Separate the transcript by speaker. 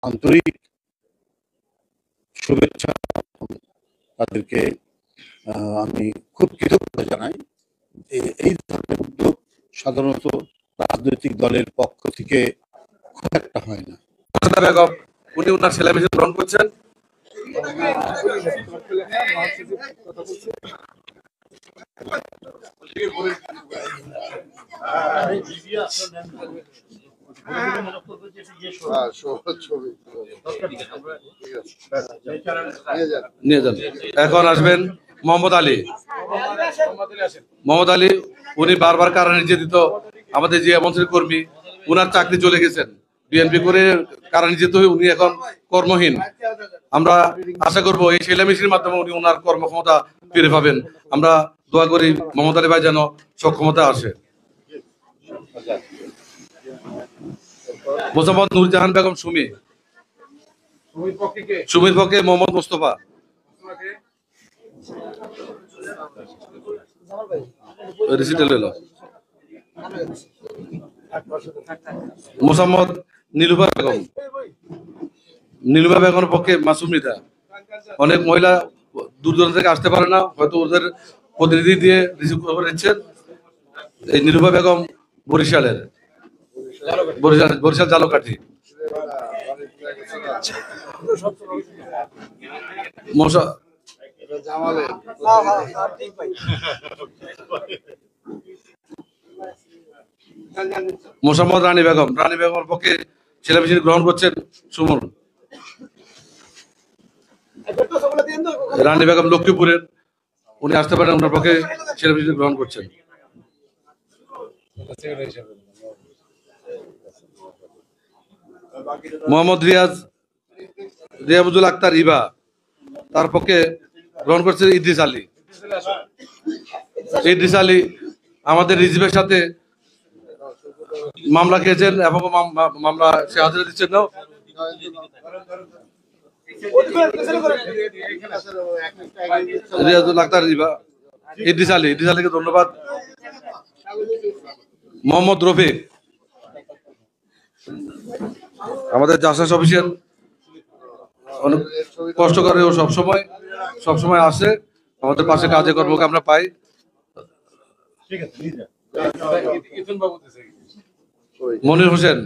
Speaker 1: আন্তরিক শুভেচ্ছা, তাদেরকে আমি খুব কৃতজ্ঞতা জানাই। এই ধরনের উদ্যোগ সাধারণত রাজনৈতিক দলের পক্ষ থেকে খুব একটা হয় না।
Speaker 2: বেগম উনি ওনার ছেলে মেয়ে গ্রহণ করছেন। এখন আসবেন মোহাম্মদ আলী। মোহাম্মদ আলী উনি বারবার কারা নির্যাতিত আমাদের যে মন্ত্রীর কর্মী, উনার চাকরি চলে গেছেন বিএনপি করে কারা নির্যাতিত হয়ে উনি এখন কর্মহীন। আমরা আশা করবো এই সেলাই মেশিনের মাধ্যমে উনি ওনার কর্মক্ষমতা ফিরে পাবেন। আমরা দোয়া করি মোহাম্মদ আলী ভাই যেন সক্ষমতা আসে। মোসাম্মদ নুরজাহান বেগম সুমি, সুমির পক্ষে মোহাম্মদ মোস্তফা, মোসাম্মদ নীলুফা বেগম, নীলুফা বেগমের পক্ষে মাসুম নিতা। অনেক মহিলা দূর দূরান্ত থেকে আসতে পারে না, হয়তো ওদের প্রতিনিধি দিয়ে রিসিভ করে নিচ্ছেন। এই নীলুফা বেগম বরিশালের, বরিশাল জালকাঠি। মোসাম্মদ রানী বেগম, রানী বেগমের পক্ষে ছেলে মেশিন গ্রহণ করছেন সুমন। রানী বেগম লক্ষ্মীপুরের, উনি আসতে পারেন, ওনার পক্ষে ছেলে মেশিন গ্রহণ করছেন। মোহাম্মদ রিয়াজুল আক্তার ইবা, তার পক্ষে গ্রহণ করছে ইদ্রিস আলী। ইদ্রিস আলী আমাদের রিজিবের সাথে মামলা খেয়েছেন এবং মামলা সে হাজিরা দিচ্ছেন না। রিয়াজুল আক্তার ইবা, ইদ্রিস আলীকে ধন্যবাদ। মোহাম্মদ রফিক আমাদের জাসাস অফিসের অনেক কষ্ট করে, ও সবসময় আসে আমাদের পাশে, কাজে কর্মকে আমরা পাই। মনির হোসেন,